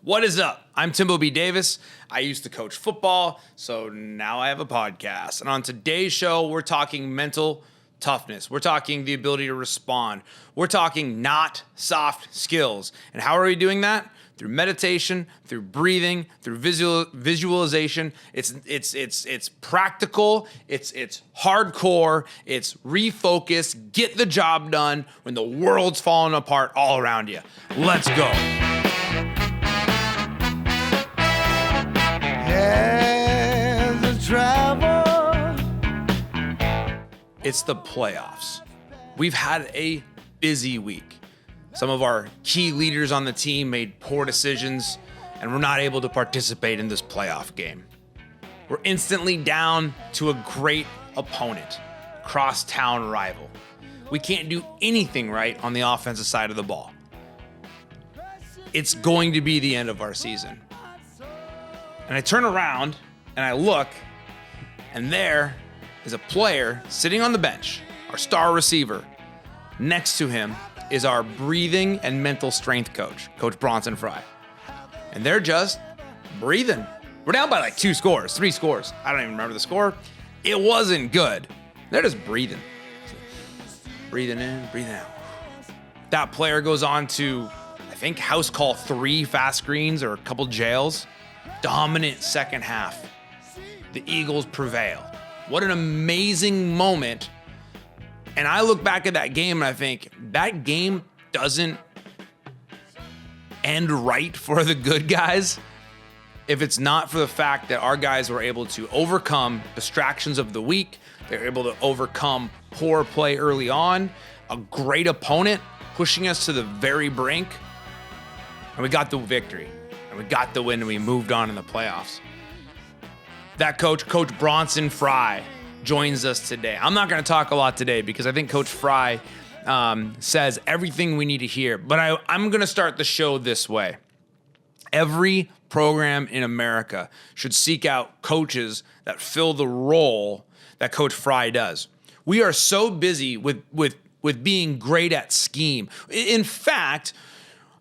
What is up? I'm Timbo B. Davis. I used to coach football, so now I have a podcast. And on today's show, we're talking mental toughness. We're talking the ability to respond. We're talking not soft skills. And how are we doing that? Through meditation, through breathing, through visualization. It's practical, it's hardcore, it's refocus, get the job done when the world's falling apart all around you. Let's go. It's the playoffs. We've had a busy week. Some of our key leaders on the team made poor decisions, and we're not able to participate in this playoff game. We're instantly down to a great opponent, crosstown rival. We can't do anything right on the offensive side of the ball. It's going to be the end of our season. And I turn around and I look, and there is a player sitting on the bench, our star receiver. Next to him is our breathing and mental strength coach, Coach Bronson Frye. And they're just breathing. We're down by like 3 scores. I don't even remember the score. It wasn't good. They're just breathing. Breathing in, breathing out. That player goes on to, I think, house call 3 fast screens or a couple jails. Dominant second half. The Eagles prevail. What an amazing moment. And I look back at that game and I think that game doesn't end right for the good guys if it's not for the fact that our guys were able to overcome distractions of the week. They were able to overcome poor play early on, a great opponent pushing us to the very brink, and we got the victory. And we got the win and we moved on in the playoffs. That coach, Coach Bronson Frye, joins us today. I'm not going to talk a lot today because I think Coach Frye says everything we need to hear. But I'm going to start the show this way. Every program in America should seek out coaches that fill the role that Coach Frye does. We are so busy with being great at scheme. In fact,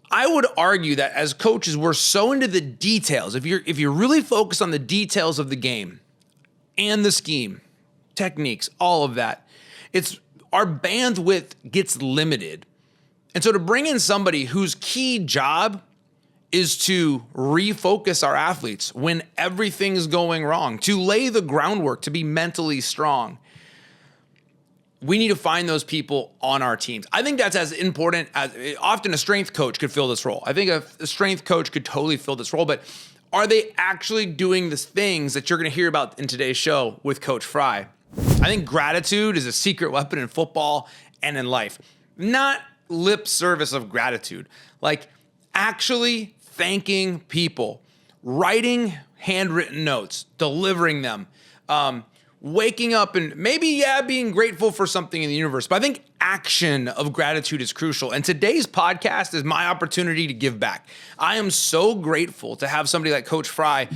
I would argue that as coaches, we're so into the details. If you're really focused on the details of the game and the scheme, techniques, all of that, it's our bandwidth gets limited. And so to bring in somebody whose key job is to refocus our athletes when everything's going wrong, to lay the groundwork, to be mentally strong, we need to find those people on our teams. I think that's as important as often a strength coach could fill this role. I think a strength coach could totally fill this role, but are they actually doing the things that you're going to hear about in today's show with Coach Frye? I think gratitude is a secret weapon in football and in life. Not lip service of gratitude, like actually thanking people, writing handwritten notes, delivering them, waking up and maybe, being grateful for something in the universe. But I think action of gratitude is crucial. And today's podcast is my opportunity to give back. I am so grateful to have somebody like Coach Frye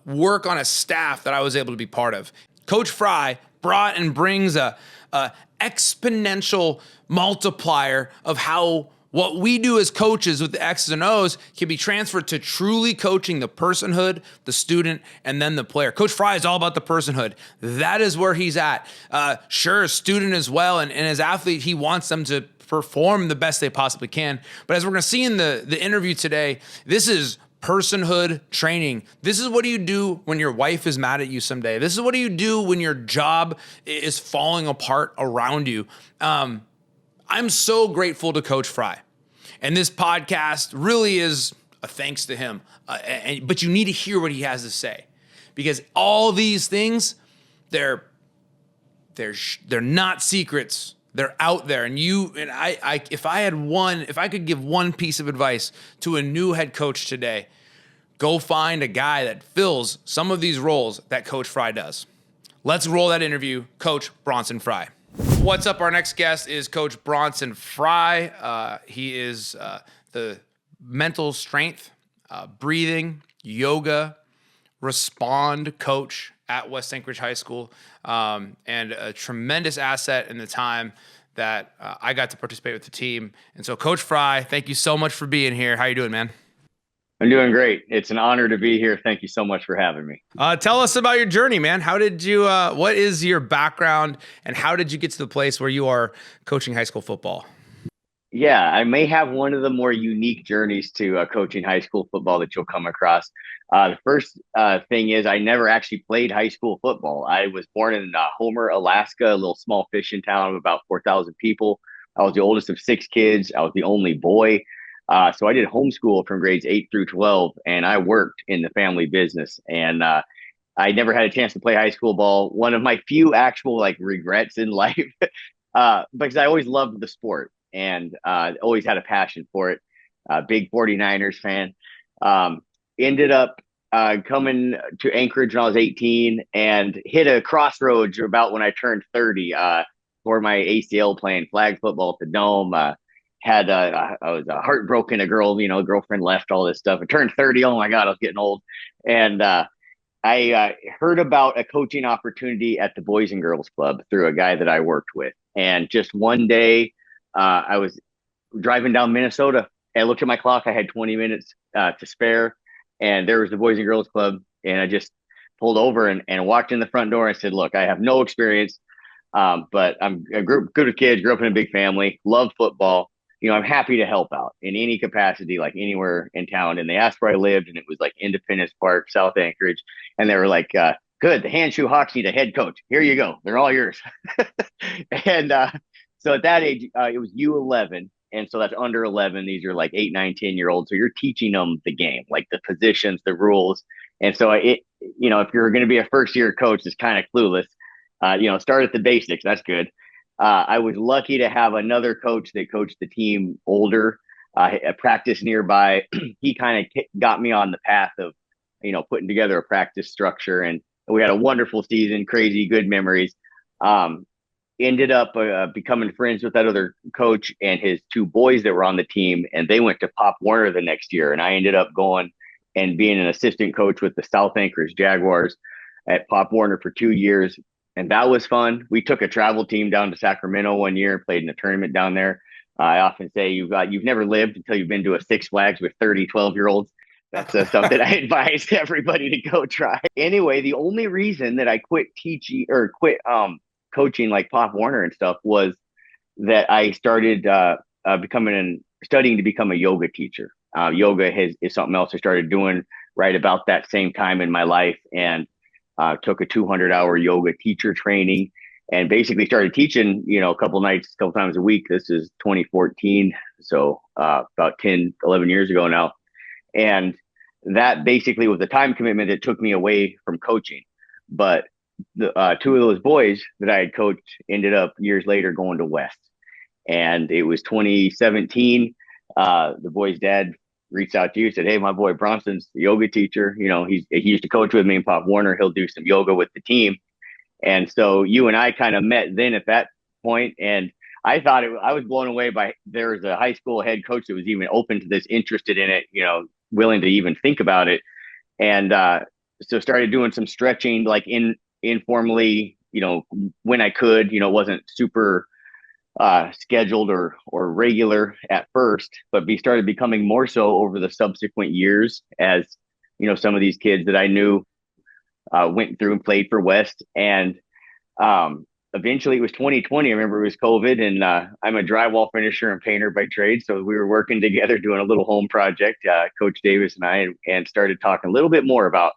work on a staff that I was able to be part of. Coach Frye brought and brings a exponential multiplier of how what we do as coaches with the X's and O's can be transferred to truly coaching the personhood, the student, and then the player. Coach Frye is all about the personhood. That is where he's at. Sure, a student as well, and as athlete, he wants them to perform the best they possibly can. But as we're going to see in the interview today, this is personhood training. This is what do you do when your wife is mad at you someday. This is what do you do when your job is falling apart around you. I'm so grateful to Coach Frye. And this podcast really is a thanks to him. But you need to hear what he has to say. Because all these things, they're not secrets. They're out there. And if I could give one piece of advice to a new head coach today, go find a guy that fills some of these roles that Coach Frye does. Let's roll that interview, Coach Bronson Frye. What's up? Our next guest is Coach Bronson Frye. He is the mental strength, breathing, yoga, respond coach at West Anchorage High School, and a tremendous asset in the time that I got to participate with the team. And so, Coach Frye, thank you so much for being here. How you doing, man? I'm doing great. It's an honor to be here. Thank you so much for having me. Tell us about your journey, man. How did you, what is your background and how did you get to the place where you are coaching high school football? Yeah, I may have one of the more unique journeys to coaching high school football that you'll come across. The first thing is I never actually played high school football. I was born in Homer, Alaska, a little small fishing town of about 4,000 people. I was the oldest of six kids. I was the only boy. So I did homeschool from grades 8 through 12, and I worked in the family business. And I never had a chance to play high school ball. One of my few actual like regrets in life, because I always loved the sport and always had a passion for it. Big 49ers fan. Um, Ended up coming to Anchorage when I was 18 and hit a crossroads about when I turned 30 for my ACL playing flag football at the Dome. I was heartbroken. A girl, girlfriend left, all this stuff. I turned 30. Oh my God, I was getting old. And I heard about a coaching opportunity at the Boys and Girls Club through a guy that I worked with. And just one day, I was driving down Minnesota. I looked at my clock. I had 20 minutes to spare. And there was the Boys and Girls Club. And I just pulled over and walked in the front door and said, look, I have no experience, but I grew good with kids, grew up in a big family, love football. I'm happy to help out in any capacity, like anywhere in town. And they asked where I lived, and it was like Independence Park, South Anchorage. And they were like, good, the Handshoe Hawks need a head coach. Here you go. They're all yours. And so at that age, it was U11. And so that's under 11. These are like 8, 9, 10-year olds. So you're teaching them the game, like the positions, the rules. And so if you're going to be a first year coach, it's kind of clueless. Start at the basics. That's good. I was lucky to have another coach that coached the team older, a practice nearby. He kind of got me on the path of, putting together a practice structure. And we had a wonderful season, crazy good memories. Um, Ended up becoming friends with that other coach and his two boys that were on the team. And they went to Pop Warner the next year. And I ended up going and being an assistant coach with the South Anchorage Jaguars at Pop Warner for 2 years. And that was fun. We took a travel team down to Sacramento one year and played in a tournament down there. I often say you've never lived until you've been to a Six Flags with 30, 12-year-olds. That's something I advise everybody to go try. Anyway, the only reason that I quit teaching or quit coaching like Pop Warner and stuff was that I started studying to become a yoga teacher. Yoga is something else I started doing right about that same time in my life, and took a 200-hour yoga teacher training and basically started teaching, a couple nights, a couple times a week. This is 2014. So about 10, 11 years ago now. And that basically was a time commitment that took me away from coaching. But the two of those boys that I had coached ended up years later going to West. And it was 2017. The boy's dad reached out to you, said, hey, my boy Bronson's the yoga teacher. He used to coach with me in Pop Warner. He'll do some yoga with the team. And so you and I kind of met then at that point. And I thought I was blown away by there was a high school head coach that was even open to this, interested in it, willing to even think about it. And so started doing some stretching like informally, when I could, wasn't super scheduled or regular at first, but started becoming more so over the subsequent years as some of these kids that I knew went through and played for West. And eventually it was 2020. I remember it was COVID, and I'm a drywall finisher and painter by trade, so we were working together doing a little home project, Coach Davis and I, and started talking a little bit more about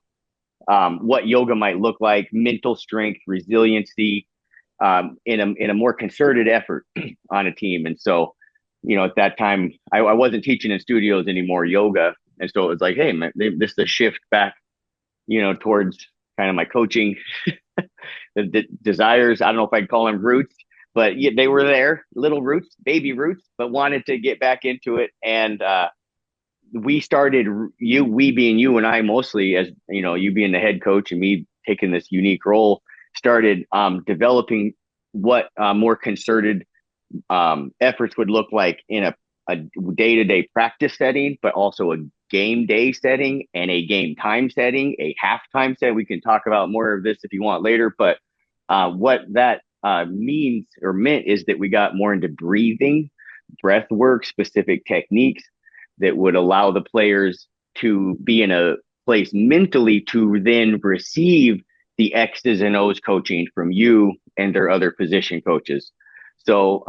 what yoga might look like, mental strength, resiliency, in a more concerted effort on a team. And so, at that time, I wasn't teaching in studios anymore, yoga. And so it was like, hey, man, this is a shift back, towards kind of my coaching the desires. I don't know if I'd call them roots, but yeah, they were there, little roots, baby roots, but wanted to get back into it. And we started, we being you and I mostly, as you being the head coach and me taking this unique role, started developing what more concerted efforts would look like in a day-to-day practice setting, but also a game day setting and a game time setting, a halftime set. We can talk about more of this if you want later, but what that means or meant is that we got more into breathing, breath work, specific techniques that would allow the players to be in a place mentally to then receive the X's and O's coaching from you and their other position coaches. So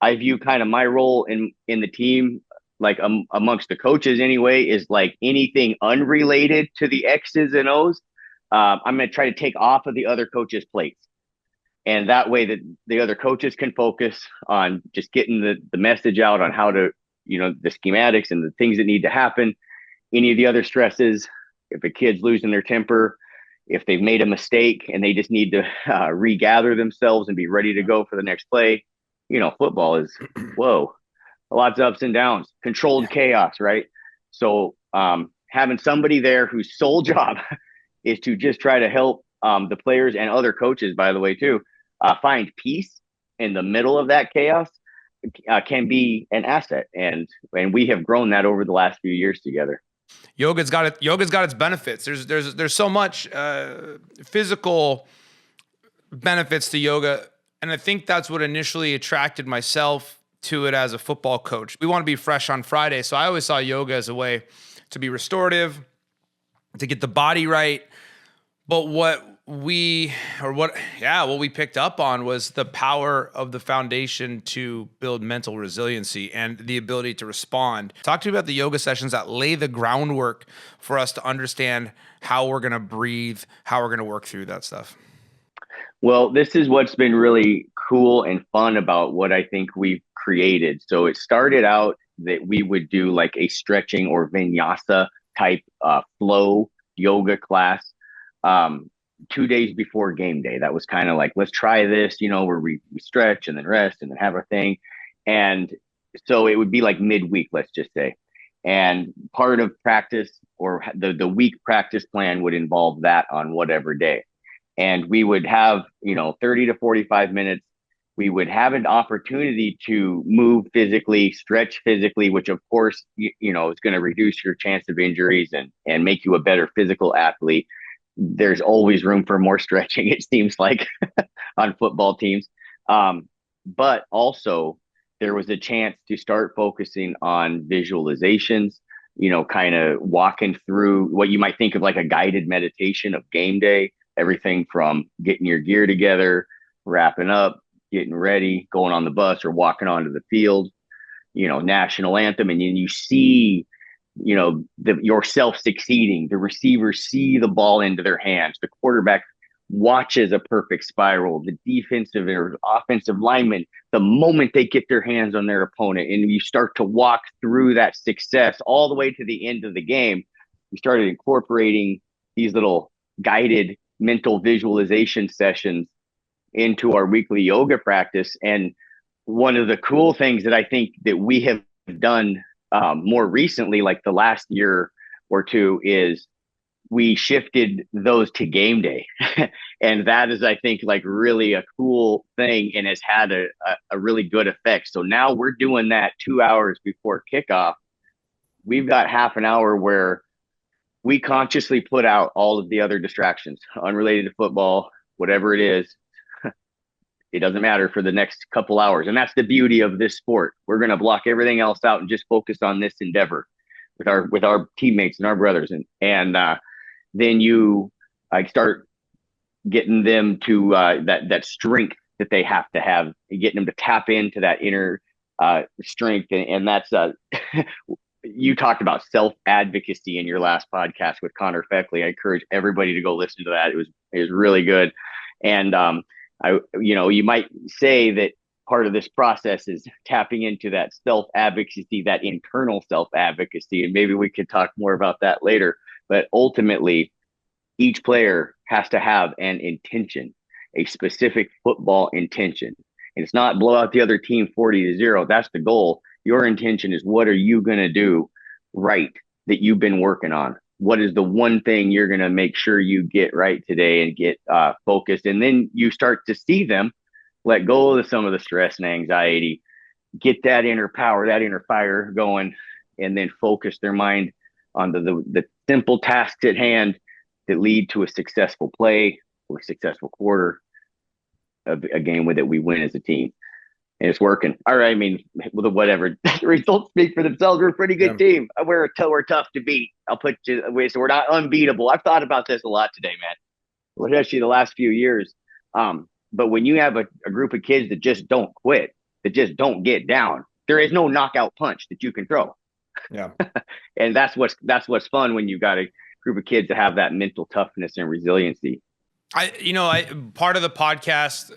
I view kind of my role in the team, like amongst the coaches anyway, is like anything unrelated to the X's and O's. I'm going to try to take off of the other coaches' plates. And that way that the other coaches can focus on just getting the message out on how to, the schematics and the things that need to happen. Any of the other stresses, if a kid's losing their temper, if they've made a mistake and they just need to regather themselves and be ready to go for the next play. Football is, whoa, lots of ups and downs, controlled chaos, right? So having somebody there whose sole job is to just try to help the players and other coaches, by the way, too, find peace in the middle of that chaos can be an asset. And we have grown that over the last few years together. Yoga's got it. Yoga's got its benefits. There's so much physical benefits to yoga, and I think that's what initially attracted myself to it as a football coach. We want to be fresh on Friday, so I always saw yoga as a way to be restorative, to get the body right. But what we picked up on was the power of the foundation to build mental resiliency and the ability to respond. Talk to me about the yoga sessions that lay the groundwork for us to understand how we're going to breathe, how we're going to work through that stuff. Well, this is what's been really cool and fun about what I think we've created. So it started out that we would do like a stretching or vinyasa type flow yoga class 2 days before game day. That was kind of like, let's try this, where we stretch and then rest and then have our thing. And so it would be like midweek, let's just say. And part of practice or the week practice plan would involve that on whatever day. And we would have, 30 to 45 minutes. We would have an opportunity to move physically, stretch physically, which of course, is going to reduce your chance of injuries and make you a better physical athlete. There's always room for more stretching, it seems like, on football teams. But also there was a chance to start focusing on visualizations, kind of walking through what you might think of like a guided meditation of game day, everything from getting your gear together, wrapping up, getting ready, going on the bus or walking onto the field, national anthem. And then you see, yourself succeeding. The receivers see the ball into their hands. The quarterback watches a perfect spiral. The defensive or offensive lineman, the moment they get their hands on their opponent, and you start to walk through that success all the way to the end of the game, we started incorporating these little guided mental visualization sessions into our weekly yoga practice. And one of the cool things that I think that we have done more recently, like the last year or two, is we shifted those to game day. And that is, I think, like really a cool thing and has had a really good effect. So now we're doing that 2 hours before kickoff. We've got half an hour where we consciously put out all of the other distractions unrelated to football, whatever it is. It doesn't matter for the next couple hours. And that's the beauty of this sport. We're going to block everything else out and just focus on this endeavor with our teammates and our brothers. And then you start getting them to that strength that they have to have, getting them to tap into that inner strength. And that's you talked about self-advocacy in your last podcast with Connor Feckley. I encourage everybody to go listen to that. It was really good. And you might say that part of this process is tapping into that self-advocacy, that internal self-advocacy. And maybe we could talk more about that later. But ultimately, each player has to have an intention, a specific football intention. And it's not blow out the other team 40-0. That's the goal. Your intention is, what are you going to do right that you've been working on? What is the one thing you're going to make sure you get right today and get focused? And then you start to see them let go of some of the stress and anxiety, get that inner power, that inner fire going, and then focus their mind on the simple tasks at hand that lead to a successful play or a successful quarter of a game that we win as a team. and it's working. All right, I mean, whatever. The results speak for themselves. We're a pretty Yeah. good team. We're tough to beat. I'll put you away, so we're not unbeatable. I've thought about this a lot today, man. Well, actually, the last few years. But when you have a group of kids that just don't quit, that just don't get down, there is no knockout punch that you can throw, Yeah. and that's what's fun when you've got a group of kids that have that mental toughness and resiliency. I part of the podcast,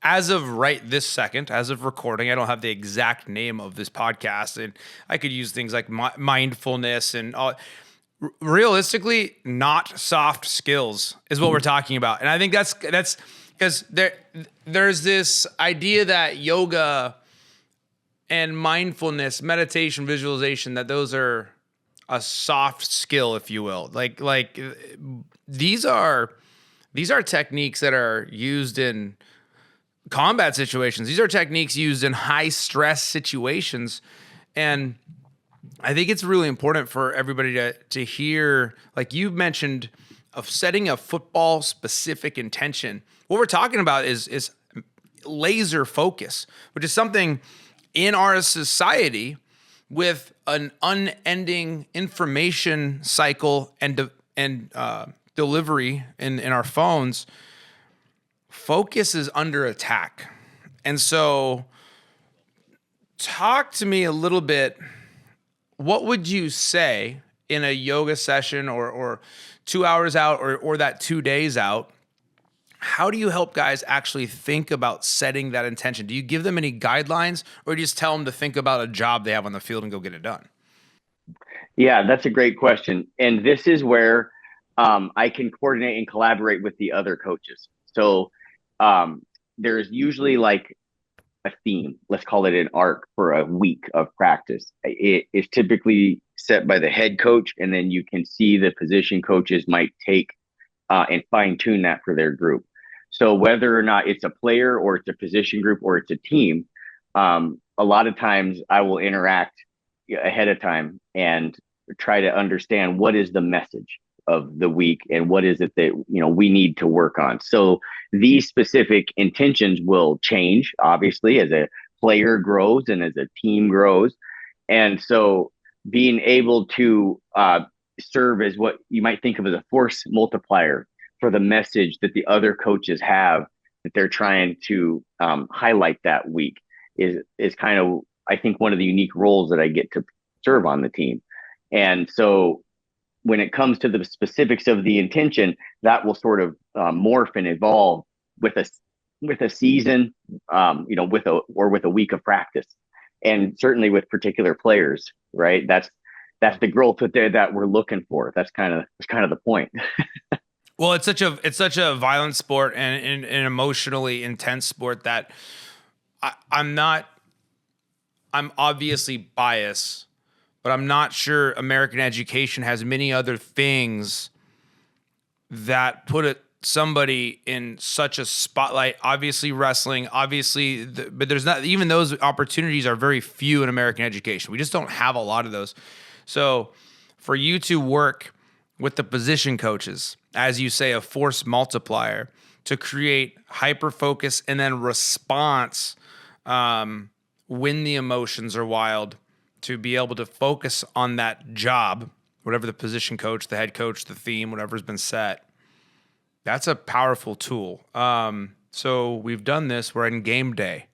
as of right this second, as of recording, I don't have the exact name of this podcast, and I could use things like mindfulness and all. Realistically, not soft skills is what we're talking about, and I think that's because there's this idea that yoga and mindfulness, meditation, visualization, that those are a soft skill, if you will. Like these are techniques that are used in combat situations. These are techniques used in high stress situations. And I think it's really important for everybody to hear, like you mentioned, of setting a football specific intention. What we're talking about is laser focus, which is something in our society with an unending information cycle and delivery in our phones. Focus is under attack. And so talk to me a little bit. What would you say in a yoga session or 2 hours out or that 2 days out? How do you help guys actually think about setting that intention? Do you give them any guidelines, or do you just tell them to think about a job they have on the field and go get it done? Yeah, that's a great question. And this is where I can coordinate and collaborate with the other coaches. So um, there's usually like a theme, let's call it an arc for a week of practice. It is typically set by the head coach, and then you can see the position coaches might take and fine tune that for their group. So whether or not it's a player or it's a position group or it's a team, a lot of times I will interact ahead of time and try to understand what is the message of the week and what is it that we need to work on. So these specific intentions will change obviously as a player grows and as a team grows, and so being able to serve as what you might think of as a force multiplier for the message that the other coaches have that they're trying to highlight that week is kind of, I think, one of the unique roles that I get to serve on the team. And so when it comes to the specifics of the intention, that will sort of morph and evolve with a season, with a week of practice, and certainly with particular players. Right, that's the growth that we're looking for. That's kind of the point. Well, it's such a violent sport and an emotionally intense sport that I'm obviously biased, but I'm not sure American education has many other things that put somebody in such a spotlight. Obviously wrestling, but there's not, even those opportunities are very few in American education. We just don't have a lot of those. So for you to work with the position coaches, as you say, a force multiplier to create hyper focus and then response when the emotions are wild, to be able to focus on that job, whatever the position coach, the head coach, the theme, whatever's been set. That's a powerful tool. So we've done this. We're in game day.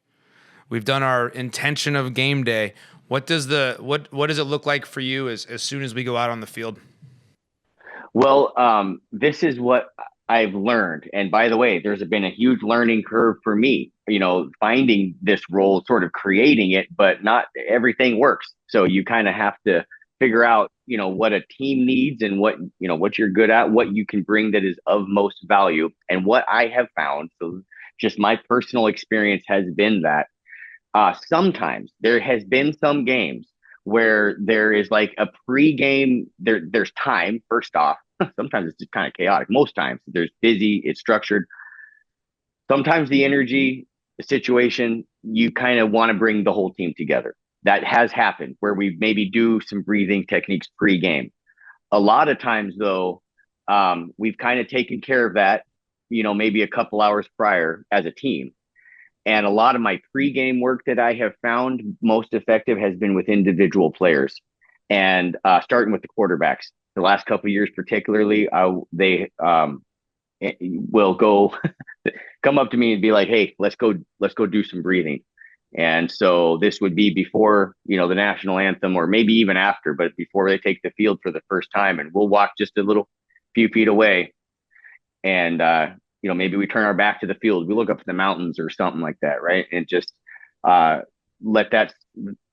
We've done our intention of game day. What does what does it look like for you as soon as we go out on the field? Well, this is what I've learned. And by the way, there's been a huge learning curve for me, finding this role, sort of creating it, but not everything works. So you kind of have to figure out, what a team needs and what you're good at, what you can bring that is of most value. And what I have found, so just my personal experience has been that sometimes there has been some games where there is like a pre-game, there's time, first off. Sometimes it's just kind of chaotic. Most times there's busy, it's structured. Sometimes the energy, the situation, you kind of want to bring the whole team together. That has happened where we maybe do some breathing techniques pre-game. A lot of times though, we've kind of taken care of that, maybe a couple hours prior as a team. And a lot of my pregame work that I have found most effective has been with individual players, and starting with the quarterbacks. The last couple of years, particularly, they will go come up to me and be like, "Hey, let's go do some breathing." And so this would be before, the national anthem, or maybe even after, but before they take the field for the first time, and we'll walk just a little few feet away, and maybe we turn our back to the field, we look up to the mountains or something like that, right? And just let that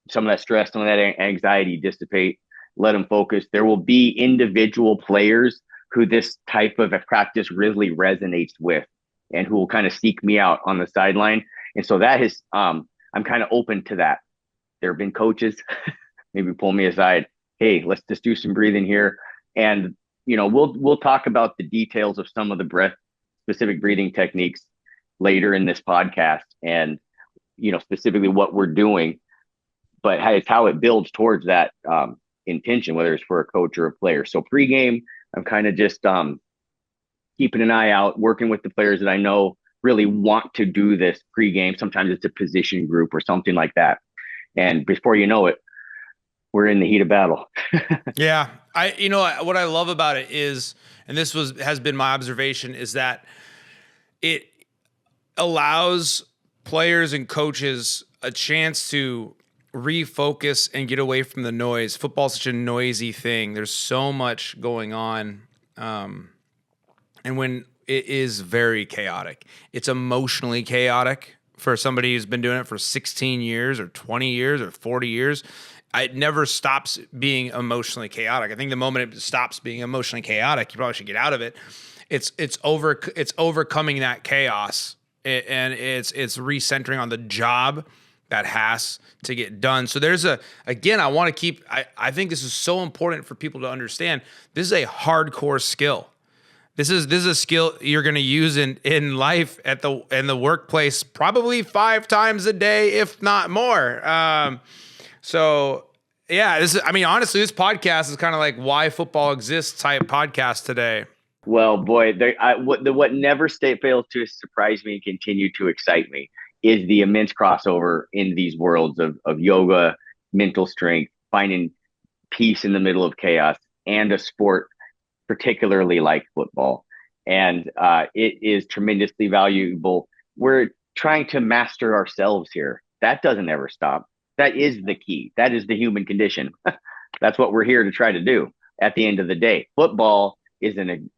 some of that stress, some of that anxiety dissipate. Let them focus. There will be individual players who this type of a practice really resonates with, and who will kind of seek me out on the sideline. And so that is, I'm kind of open to that. There have been coaches maybe pull me aside. Hey, let's just do some breathing here, and we'll talk about the details of some of the breath specific breathing techniques later in this podcast, and specifically what we're doing. But it's how it builds towards that intention, whether it's for a coach or a player. So pregame, I'm kind of just keeping an eye out, working with the players that I know really want to do this pregame. Sometimes it's a position group or something like that. And before you know it, we're in the heat of battle. Yeah. What I love about it is, and this has been my observation, is that it allows players and coaches a chance to refocus and get away from the noise. Football's such a noisy thing. There's so much going on. And when it is very chaotic, it's emotionally chaotic for somebody who's been doing it for 16 years or 20 years or 40 years. It never stops being emotionally chaotic. I think the moment it stops being emotionally chaotic, you probably should get out of it. It's overcoming that chaos, and it's recentering on the job that has to get done. So I think this is so important for people to understand. This is a hardcore skill. This is a skill you're going to use in life in the workplace probably 5 times a day, if not more. So yeah, honestly, this podcast is kind of like why football exists type podcast today. Well, boy, what never fails to surprise me and continue to excite me is the immense crossover in these worlds of yoga, mental strength, finding peace in the middle of chaos, and a sport particularly like football. And it is tremendously valuable. We're trying to master ourselves here. That doesn't ever stop. That is the key. That is the human condition. That's what we're here to try to do at the end of the day. Football is an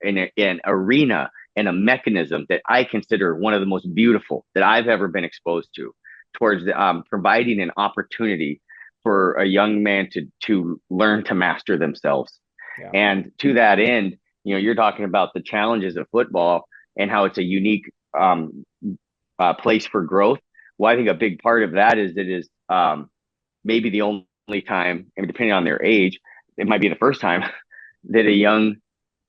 arena and a mechanism that I consider one of the most beautiful that I've ever been exposed to, towards providing an opportunity for a young man to learn to master themselves. Yeah. And to that end, you're talking about the challenges of football and how it's a unique place for growth. Well, I think a big part of that is it is maybe the only time, and depending on their age, it might be the first time that a young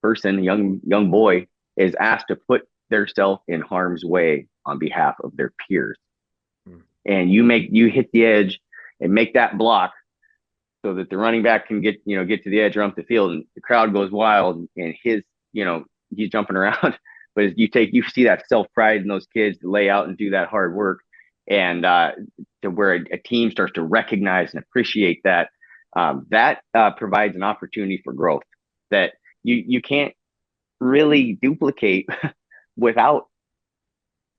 person, young boy, is asked to put themselves in harm's way on behalf of their peers. And you hit the edge and make that block so that the running back can get to the edge or up the field, and the crowd goes wild, and he's jumping around. But you see that self-pride in those kids to lay out and do that hard work, and to where a team starts to recognize and appreciate that, that provides an opportunity for growth that you can't really duplicate without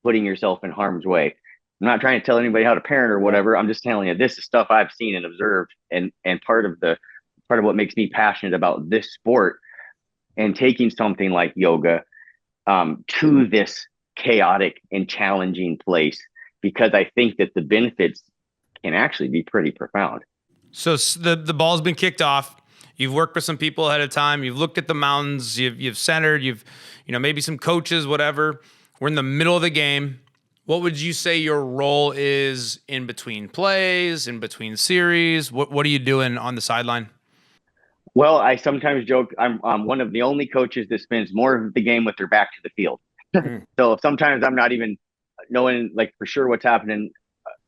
putting yourself in harm's way. I'm not trying to tell anybody how to parent or whatever. I'm just telling you, this is stuff I've seen and observed, and part of what makes me passionate about this sport and taking something like yoga to this chaotic and challenging place, because I think that the benefits can actually be pretty profound. So the ball's been kicked off. You've worked with some people ahead of time. You've looked at the mountains. You've centered. You've maybe some coaches, whatever. We're in the middle of the game. What would you say your role is in between plays, in between series? What are you doing on the sideline? Well, I sometimes joke I'm one of the only coaches that spends more of the game with their back to the field. So sometimes I'm not even knowing for sure what's happening,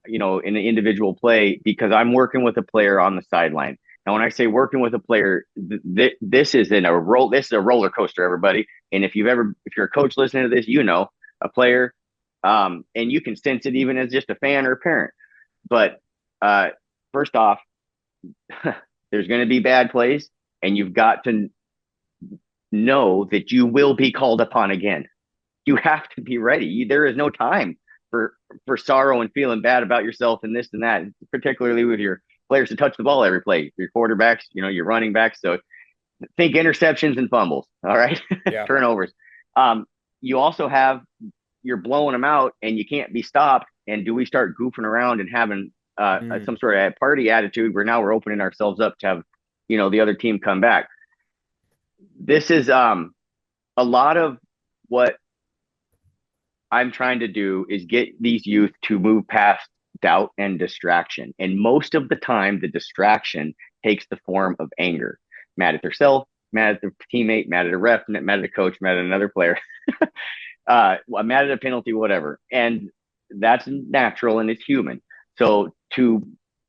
in an individual play, because I'm working with a player on the sideline. Now, when I say working with a player, this is a roller coaster, everybody. And if you're a coach listening to this, a player And you can sense it even as just a fan or a parent. But first off, there's going to be bad plays, and you've got to know that you will be called upon again. You have to be ready. There is no time for sorrow and feeling bad about yourself and this and that, particularly with your players to touch the ball every play, your quarterbacks, your running backs. So think interceptions and fumbles. All right. Yeah. Turnovers. You also have, you're blowing them out and you can't be stopped. And do we start goofing around and having some sort of party attitude where now we're opening ourselves up to have, the other team come back? This is a lot of what I'm trying to do is get these youth to move past doubt and distraction. And most of the time, the distraction takes the form of anger, mad at themselves, mad at their teammate, mad at a ref, mad at a coach, mad at another player, mad at a penalty, whatever. And that's natural and it's human. So to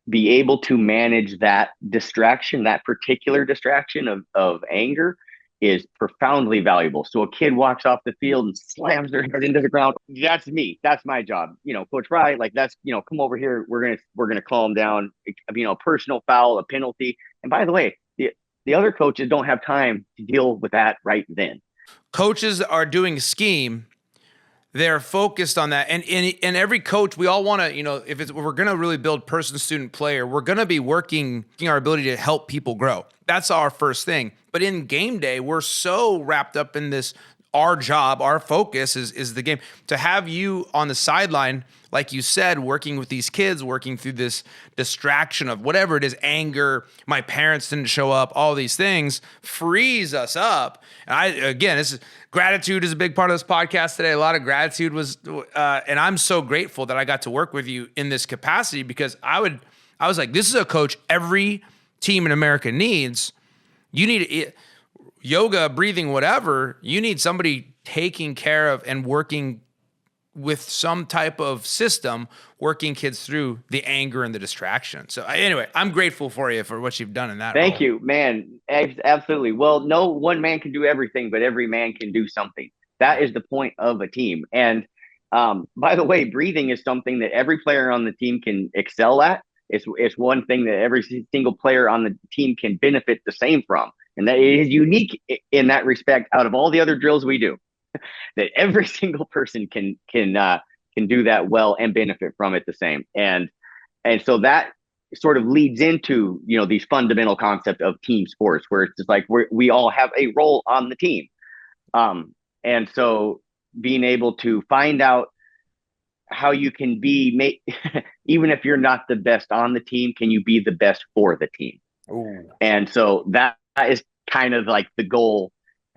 be able to manage that distraction, that particular distraction of anger, is profoundly valuable. So a kid walks off the field and slams their head into the ground. That's me. That's my job. Coach Frye, like that's, come over here. We're gonna calm down. Personal foul, a penalty. And by the way, the other coaches don't have time to deal with that right then. Coaches are doing scheme. They're focused on that. And every coach, we all want to, if we're going to really build person, student, player, we're going to be working our ability to help people grow. That's our first thing. But in game day, we're so wrapped up in this. Our job, our focus is the game. To have you on the sideline, like you said, working with these kids, working through this distraction of whatever it is, anger, my parents didn't show up, all these things, frees us up. And gratitude is a big part of this podcast today. A lot of gratitude was, and I'm so grateful that I got to work with you in this capacity, because I was like, this is a coach every team in America needs. You need yoga, breathing, whatever. You need somebody taking care of and working with some type of system, working kids through the anger and the distraction. So anyway, I'm grateful for you for what you've done in that role. Thank you, man. Absolutely. Well, no one man can do everything, but every man can do something. That is the point of a team. And by the way, breathing is something that every player on the team can excel at. It's one thing that every single player on the team can benefit the same from. And that is unique in that respect out of all the other drills we do, that every single person can do that well and benefit from it the same. And so that sort of leads into, these fundamental concepts of team sports, where it's just like we all have a role on the team. And so being able to find out how you can be, even if you're not the best on the team, can you be the best for the team? Ooh. And so that is kind of like the goal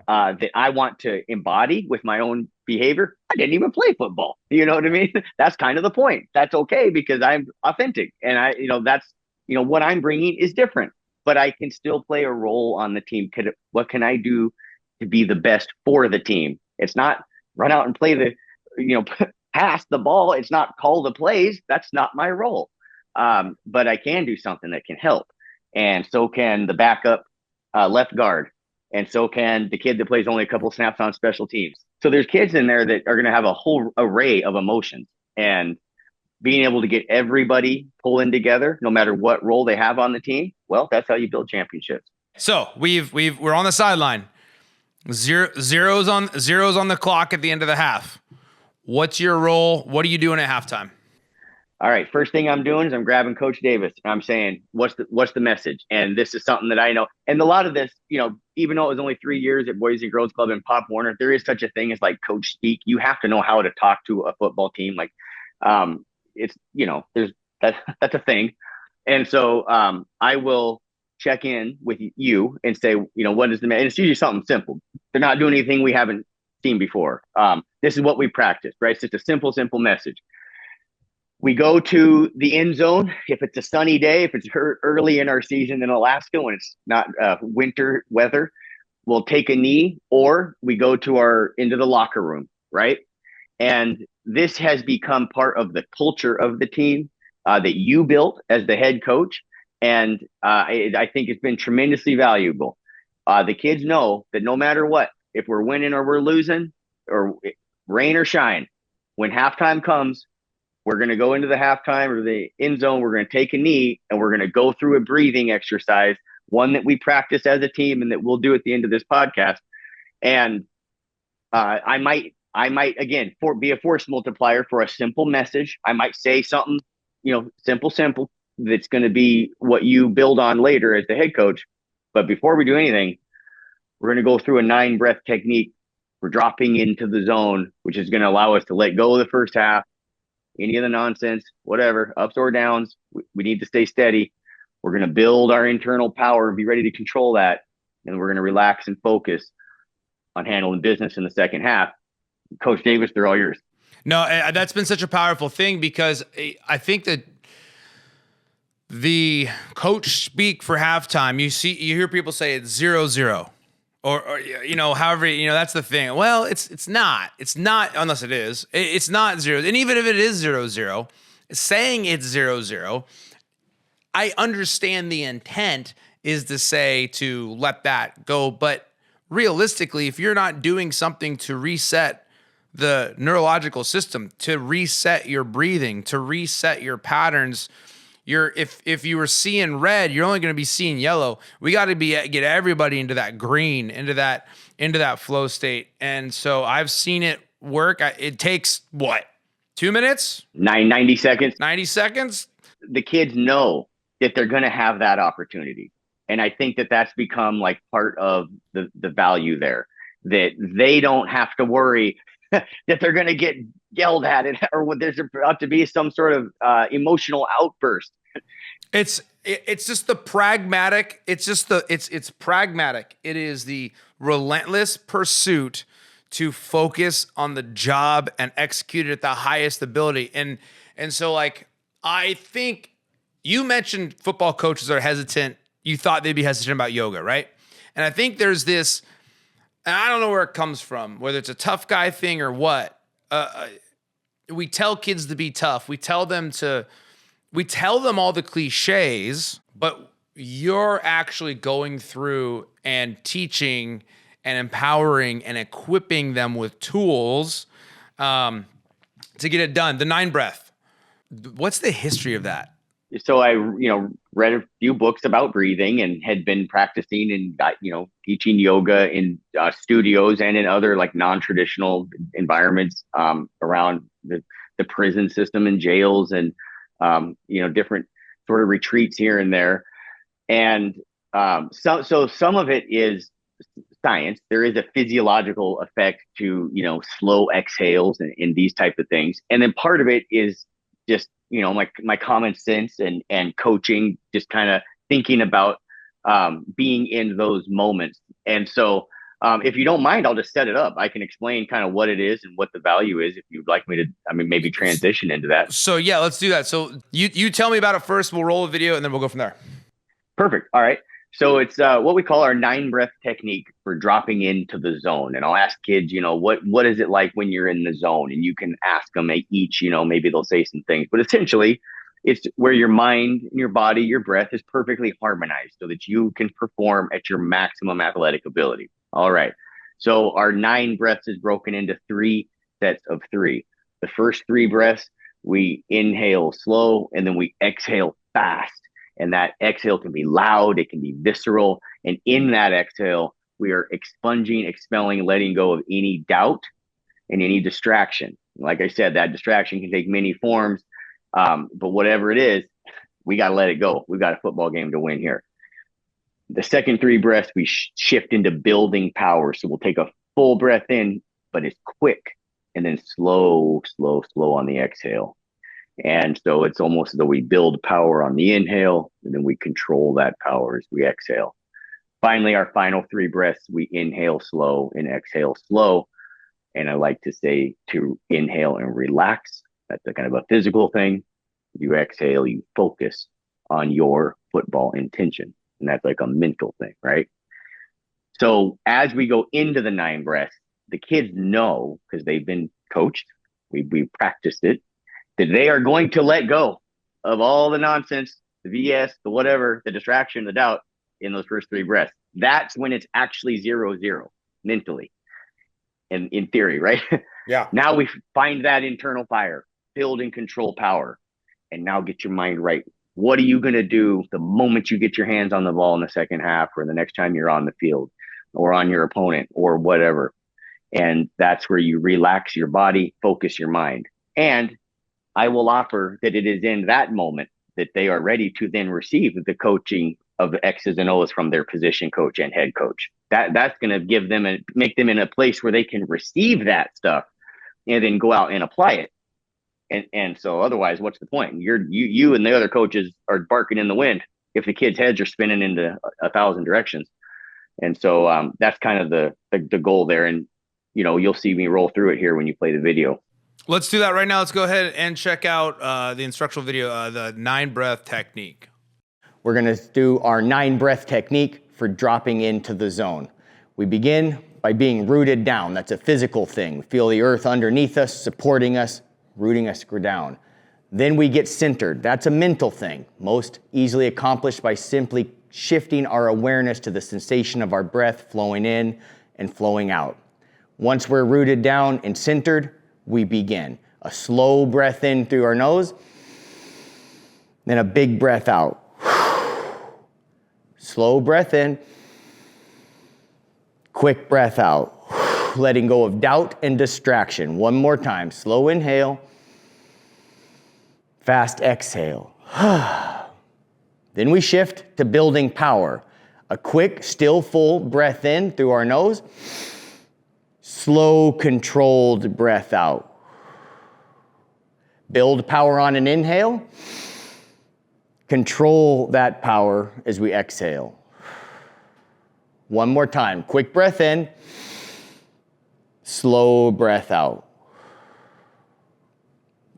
that I want to embody with my own behavior. I didn't even play football. You know what I mean? That's kind of the point. That's okay, because I'm authentic, and that's what I'm bringing is different, but I can still play a role on the team. What can I do to be the best for the team? It's not run out and play pass the ball. It's not call the plays. That's not my role. But I can do something that can help. And so can the backup left guard. And so can the kid that plays only a couple snaps on special teams. So there's kids in there that are going to have a whole array of emotions, and being able to get everybody pulling together, no matter what role they have on the team. Well, that's how you build championships. So we're on the sideline. Zeros on the clock at the end of the half. What's your role? What are you doing at halftime? All right. First thing I'm doing is I'm grabbing Coach Davis. And I'm saying, what's the message? And this is something that I know. And a lot of this, even though it was only 3 years at Boys and Girls Club and Pop Warner, there is such a thing as like coach speak. You have to know how to talk to a football team. Like, it's, that's a thing. And so I will check in with you and say, what is the message? And it's usually something simple. They're not doing anything we haven't seen before. This is what we practiced, right? It's just a simple message. We go to the end zone. If it's a sunny day, if it's early in our season in Alaska when it's not winter weather, we'll take a knee, or we go into the locker room, right? And this has become part of the culture of the team that you built as the head coach. And I think it's been tremendously valuable. The kids know that no matter what, if we're winning or we're losing, or rain or shine, When halftime comes, we're going to go into the halftime or the end zone. We're going to take a knee and we're going to go through a breathing exercise, one that we practice as a team and that we'll do at the end of this podcast. And I might again be a force multiplier for a simple message. I might say something, simple that's going to be what you build on later as the head coach. But before we do anything, we're going to go through a 9-breath technique. We're dropping into the zone, which is going to allow us to let go of the first half, any of the nonsense, whatever, ups or downs. We need to stay steady. We're going to build our internal power and be ready to control that. And we're going to relax and focus on handling business in the second half. Coach Davis, they're all yours. No, that's been such a powerful thing, because I think that the coach speak for halftime, you hear people say it's 0-0. Or however, that's the thing. Well, it's not unless it is. It's not 0. And even if it is 0-0, saying it's 0-0, I understand the intent is to say to let that go. But realistically, if you're not doing something to reset the neurological system, to reset your breathing, to reset your patterns, if you were seeing red, you're only going to be seeing yellow. We got to get everybody into that green, into that flow state. And so I've seen it work. It takes what, 2 minutes? 90 seconds. 90 seconds. The kids know that they're going to have that opportunity. And I think that that's become like part of the value there, that they don't have to worry that they're going to get yelled at it or there's about to be some sort of emotional outburst. It's just the pragmatic. It's pragmatic. It is the relentless pursuit to focus on the job and execute it at the highest ability. And so, like, I think you mentioned football coaches are hesitant. You thought they'd be hesitant about yoga, right? And I think there's this, and I don't know where it comes from, whether it's a tough guy thing or what. We tell kids to be tough. We tell them all the cliches, but you're actually going through and teaching and empowering and equipping them with tools to get it done. The 9-breath. What's the history of that? So I, read a few books about breathing and had been practicing and got, teaching yoga in studios and in other like non-traditional environments around the prison system and jails and, different sort of retreats here and there. And so some of it is science. There is a physiological effect to, slow exhales and these type of things. And then part of it is just, my common sense and coaching, just kind of thinking about being in those moments. And so if you don't mind, I'll just set it up. I can explain kind of what it is and what the value is if you'd like me to, maybe transition into that. So yeah, let's do that. So you tell me about it first. We'll roll a video and then we'll go from there. Perfect. All right. So it's what we call our 9-breath technique for dropping into the zone. And I'll ask kids, what is it like when you're in the zone? And you can ask them each, maybe they'll say some things. But essentially, it's where your mind and your body, your breath is perfectly harmonized so that you can perform at your maximum athletic ability. All right. So our 9 breaths is broken into 3 sets of 3. The first 3 breaths, we inhale slow and then we exhale fast. And that exhale can be loud, it can be visceral. And in that exhale, we are expunging, expelling, letting go of any doubt and any distraction. Like I said, that distraction can take many forms, but whatever it is, we got to let it go. We've got a football game to win here. The second 3 breaths, we shift into building power. So we'll take a full breath in, but it's quick, and then slow on the exhale. And so it's almost as though we build power on the inhale, and then we control that power as we exhale. Finally, our final 3 breaths, we inhale slow and exhale slow. And I like to say to inhale and relax. That's a kind of a physical thing. You exhale, you focus on your football intention. And that's like a mental thing, right? So as we go into the 9 breaths, the kids know, because they've been coached, we practiced it, that they are going to let go of all the nonsense, the BS, the whatever, the distraction, the doubt in those first 3 breaths. That's when it's actually 0-0 mentally and in theory, right? Yeah. Now we find that internal fire, build and control power, and now get your mind right. What are you going to do the moment you get your hands on the ball in the second half or the next time you're on the field or on your opponent or whatever? And that's where you relax your body, focus your mind. And I will offer that it is in that moment that they are ready to then receive the coaching of the X's and O's from their position coach and head coach. That's going to give them and make them in a place where they can receive that stuff and then go out and apply it. And so otherwise, what's the point? You and the other coaches are barking in the wind if the kids' heads are spinning into 1,000 directions. And so that's kind of the goal there. And you'll see me roll through it here when you play the video. Let's do that right now. Let's go ahead and check out the instructional video, the 9-breath technique. We're going to do our 9-breath technique for dropping into the zone. We begin by being rooted down. That's a physical thing. We feel the earth underneath us, supporting us, rooting us down. Then we get centered. That's a mental thing, most easily accomplished by simply shifting our awareness to the sensation of our breath flowing in and flowing out. Once we're rooted down and centered, we begin. A slow breath in through our nose, then a big breath out. Slow breath in, quick breath out. Letting go of doubt and distraction. One more time. Slow inhale, fast exhale. Then we shift to building power. A quick, still, full breath in through our nose. Slow, controlled breath out. Build power on an inhale. Control that power as we exhale. One more time. Quick breath in. Slow breath out.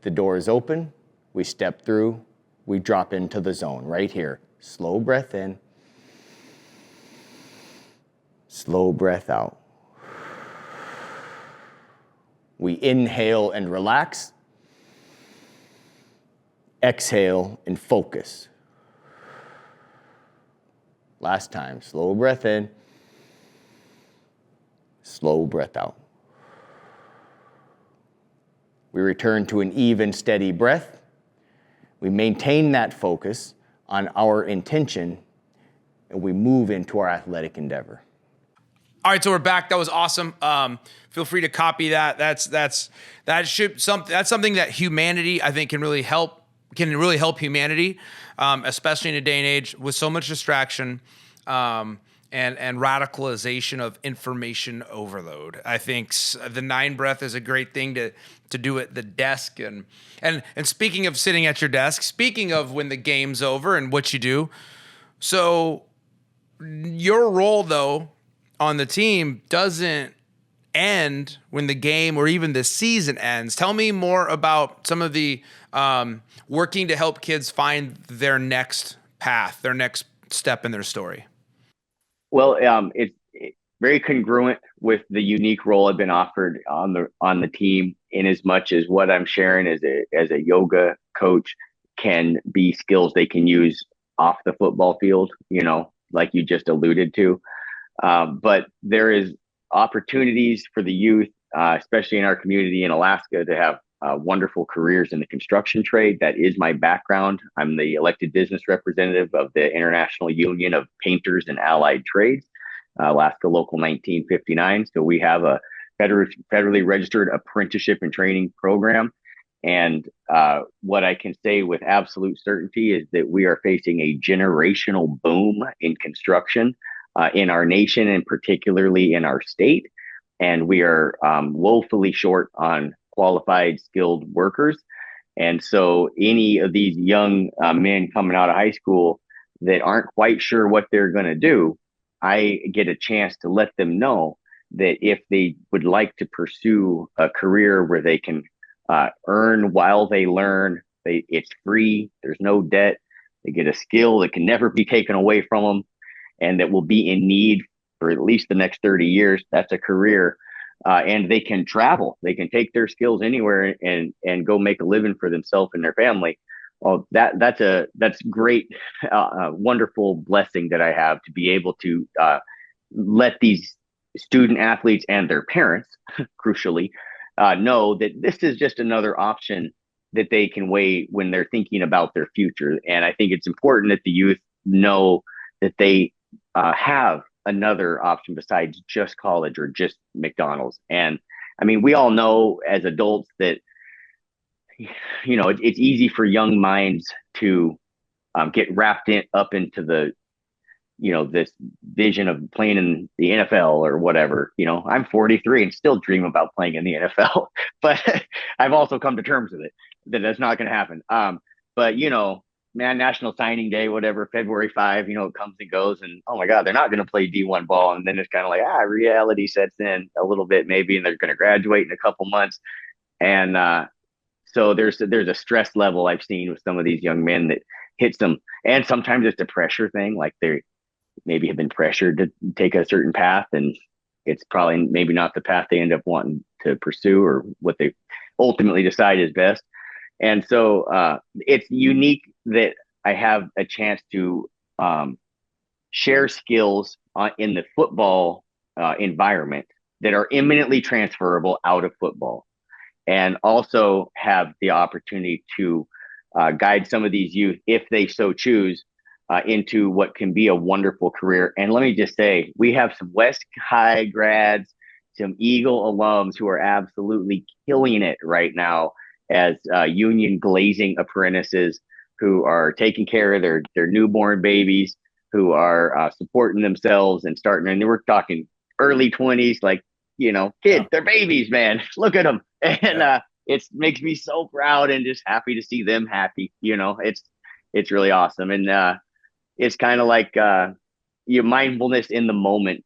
The door is open. We step through. We drop into the zone right here. Slow breath in. Slow breath out. We inhale and relax. Exhale and focus. Last time. Slow breath in. Slow breath out. We return to an even, steady breath. We maintain that focus on our intention, and we move into our athletic endeavor. All right, so we're back. That was awesome. Feel free to copy that. That's something that humanity, I think, can really help humanity, especially in a day and age with so much distraction and radicalization of information overload. I think the 9-breath is a great thing to do at the desk. And speaking of sitting at your desk, speaking of when the game's over and what you do, so your role, though, on the team doesn't end when the game or even the season ends. Tell me more about some of the working to help kids find their next path, their next step in their story. Well, it's very congruent with the unique role I've been offered on the team, in as much as what I'm sharing as a yoga coach can be skills they can use off the football field, like you just alluded to. But there is opportunities for the youth, especially in our community in Alaska, to have wonderful careers in the construction trade. That is my background. I'm the elected business representative of the International Union of Painters and Allied Trades, Alaska Local 1959. So we have a federally registered apprenticeship and training program. And what I can say with absolute certainty is that we are facing a generational boom in construction in our nation and particularly in our state. And we are woefully short on qualified, skilled workers. And so any of these young men coming out of high school that aren't quite sure what they're going to do, I get a chance to let them know that if they would like to pursue a career where they can earn while they learn, it's free, there's no debt, they get a skill that can never be taken away from them and that will be in need for at least the next 30 years. That's a career. And they can travel. They can take their skills anywhere and go make a living for themselves and their family. Well, that's great, wonderful blessing that I have to be able to let these student athletes and their parents, crucially, know that this is just another option that they can weigh when they're thinking about their future. And I think it's important that the youth know that they have another option besides just college or just McDonald's. And I mean, we all know as adults that, it's easy for young minds to get wrapped up into this vision of playing in the NFL or whatever. I'm 43 and still dream about playing in the NFL, but I've also come to terms with it that that's not going to happen. But man, National Signing Day, whatever, February 5, it comes and goes, and oh my God, they're not going to play D1 ball, and then it's kind of like reality sets in a little bit maybe, and they're going to graduate in a couple months, and so there's a stress level I've seen with some of these young men that hits them, and sometimes it's a pressure thing, like they maybe have been pressured to take a certain path, and it's probably maybe not the path they end up wanting to pursue or what they ultimately decide is best. And so it's unique that I have a chance to share skills in the football environment that are imminently transferable out of football, and also have the opportunity to guide some of these youth, if they so choose, into what can be a wonderful career. And let me just say, we have some West High grads, some Eagle alums who are absolutely killing it right now as union glazing apprentices who are taking care of their newborn babies, who are supporting themselves and starting. And we're talking early 20s, like, kids, they're babies, man. Look at them. And it makes me so proud and just happy to see them happy. It's really awesome. And it's kind of like your mindfulness in the moment,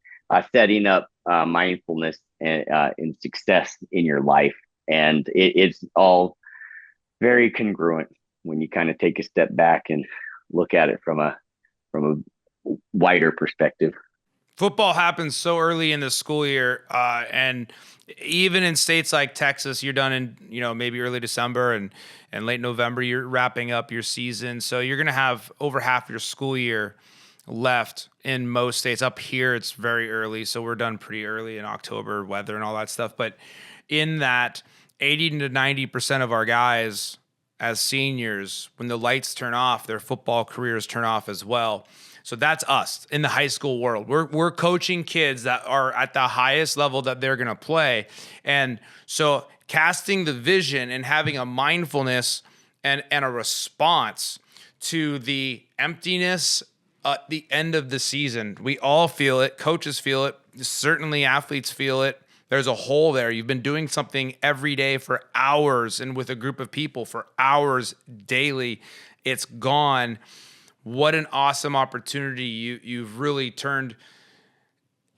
setting up mindfulness and success in your life. And it's all very congruent when you kind of take a step back and look at it from a wider perspective. Football happens so early in the school year, and even in states like Texas, you're done in maybe early December, and late November you're wrapping up your season. So you're gonna have over half your school year left in most states. Up here, it's very early, so we're done pretty early in October, weather and all that stuff. But in that, 80 to 90% of our guys as seniors, when the lights turn off, their football careers turn off as well. So that's us in the high school world. We're coaching kids that are at the highest level that they're going to play. And so casting the vision and having a mindfulness and a response to the emptiness at the end of the season. We all feel it. Coaches feel it. Certainly athletes feel it. There's a hole there. You've been doing something every day for hours and with a group of people for hours daily. It's gone. What an awesome opportunity. You've really turned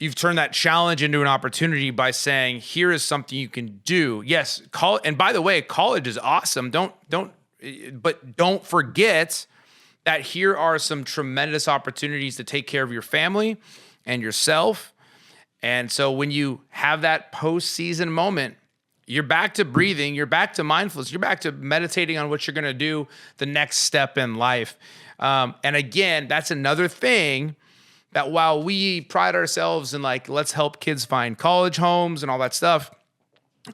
that challenge into an opportunity by saying, here is something you can do. Yes, and by the way, college is awesome. But don't forget that here are some tremendous opportunities to take care of your family and yourself. And so when you have that postseason moment, you're back to breathing, you're back to mindfulness, you're back to meditating on what you're going to do the next step in life. And again, that's another thing that while we pride ourselves in let's help kids find college homes and all that stuff,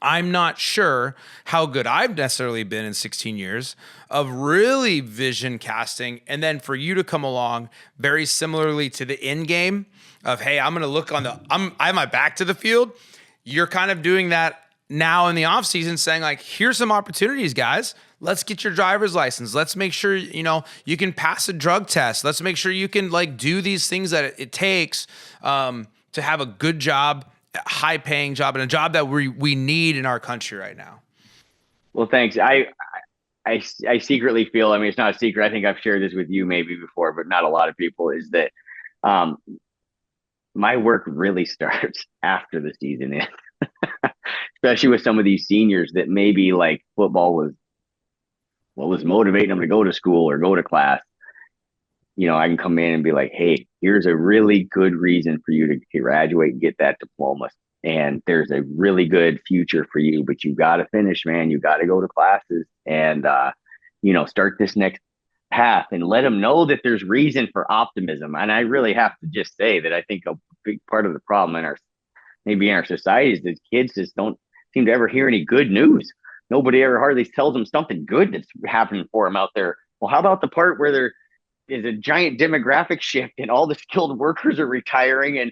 I'm not sure how good I've necessarily been in 16 years of really vision casting. And then for you to come along very similarly to the end game of, hey, I'm going to look I have my back to the field. You're kind of doing that now in the off season, saying here's some opportunities, guys. Let's get your driver's license. Let's make sure, you can pass a drug test. Let's make sure you can do these things that it takes to have a good job, a high paying job, and a job that we need in our country right now. Well, thanks. I secretly feel, it's not a secret. I think I've shared this with you maybe before, but not a lot of people, is that my work really starts after the season ends, especially with some of these seniors that maybe football was what was motivating them to go to school or go to class. I can come in and be like, hey, here's a really good reason for you to graduate and get that diploma. And there's a really good future for you, but you got to finish, man. You got to go to classes and, start this next path, and let them know that there's reason for optimism. And I really have to just say that I think a big part of the problem in our society is that kids just don't seem to ever hear any good news. Nobody ever hardly tells them something good that's happening for them out there. Well, how about the part where there is a giant demographic shift and all the skilled workers are retiring, and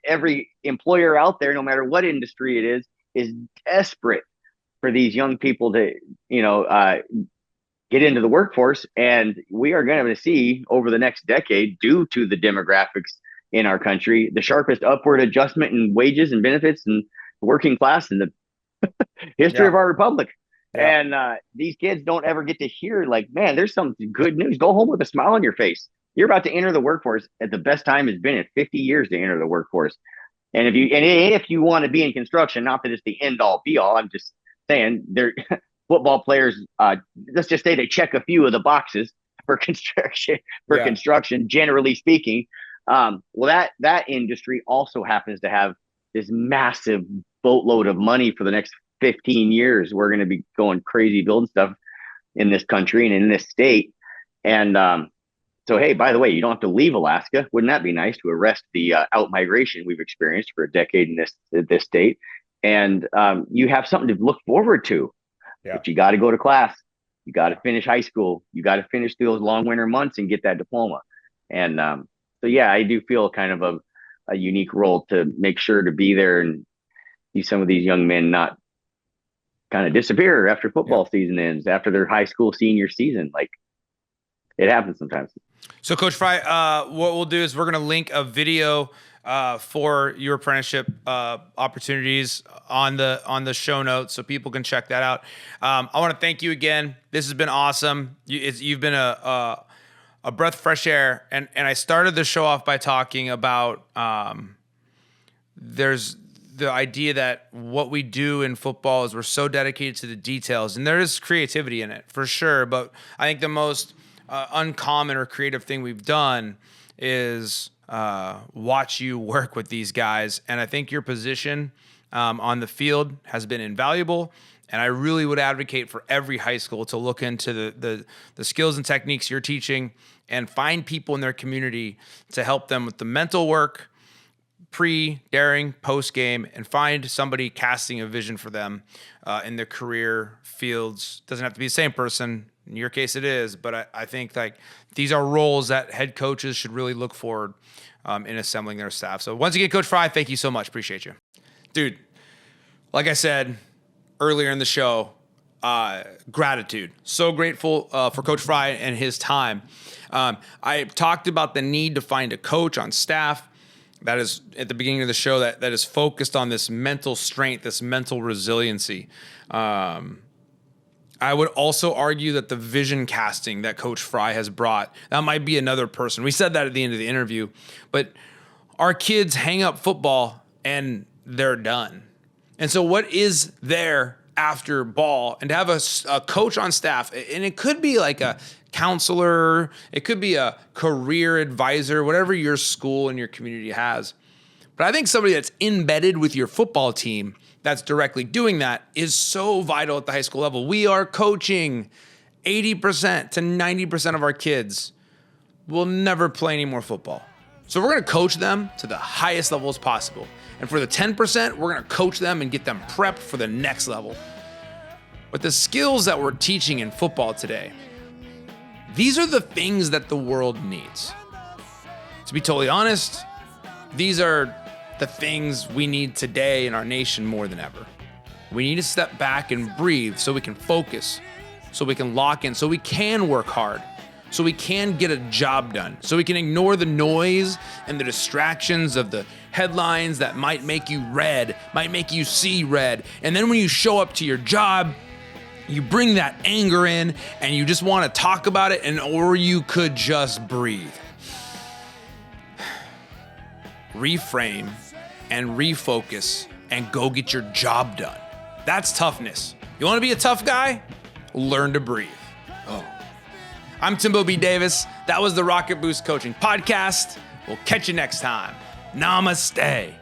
every employer out there, no matter what industry it is desperate for these young people to, get into the workforce. And we are going to see over the next decade, due to the demographics in our country, the sharpest upward adjustment in wages and benefits and working class in the history of our republic. Yeah. And these kids don't ever get to hear, like, man, there's some good news. Go home with a smile on your face. You're about to enter the workforce at the best time it's been in 50 years to enter the workforce. And if you want to be in construction, not that it's the end all be all, I'm just saying they're football players. Let's just say they check a few of the boxes for construction. Construction, generally speaking. Well, that industry also happens to have this massive boatload of money for the next 15 years. We're going to be going crazy building stuff in this country and in this state. And so, hey, by the way, you don't have to leave Alaska. Wouldn't that be nice to arrest the out-migration we've experienced for a decade in this state? And you have something to look forward to. Yeah. But you got to go to class. You got to finish high school. You got to finish those long winter months and get that diploma. And so, yeah, I do feel kind of a unique role to make sure to be there and see some of these young men not kind of disappear after football season ends, after their high school senior season. Like, it happens sometimes. So, Coach Frye, what we'll do is we're going to link a video for your apprenticeship opportunities on the show notes, so people can check that out. I want to thank you again. This has been awesome. You've been a breath of fresh air, and I started the show off by talking about there's the idea that what we do in football is we're so dedicated to the details, and there is creativity in it for sure. But I think the most uncommon or creative thing we've done is watch you work with these guys. And I think your position on the field has been invaluable. And I really would advocate for every high school to look into the skills and techniques you're teaching and find people in their community to help them with the mental work, pre, during, post game, and find somebody casting a vision for them in their career fields. Doesn't have to be the same person. In your case, it is, but I think like these are roles that head coaches should really look forward in assembling their staff. So once again, Coach Frye, thank you so much. Appreciate you. Dude, like I said earlier in the show, gratitude. So grateful for Coach Frye and his time. I talked about the need to find a coach on staff that is at the beginning of the show that is focused on this mental strength, this mental resiliency. I would also argue that the vision casting that Coach Frye has brought, that might be another person. We said that at the end of the interview, but our kids hang up football and they're done. And so what is there after ball? And to have a coach on staff, and it could be like a counselor, it could be a career advisor, whatever your school and your community has. But I think somebody that's embedded with your football team that's directly doing that is so vital at the high school level. We are coaching 80% to 90% of our kids will never play any more football. So we're going to coach them to the highest levels possible. And for the 10%, we're going to coach them and get them prepped for the next level. But the skills that we're teaching in football today, these are the things that the world needs. To be totally honest, these are the things we need today in our nation more than ever. We need to step back and breathe so we can focus, so we can lock in, so we can work hard, so we can get a job done, so we can ignore the noise and the distractions of the headlines that might make you red, might make you see red. And then when you show up to your job, you bring that anger in and you just want to talk about it, or you could just breathe. Reframe and refocus and go get your job done. That's toughness. You want to be a tough guy? Learn to breathe. Oh. I'm Timbo B. Davis. That was the Rocketboost Coaching Podcast. We'll catch you next time. Namaste.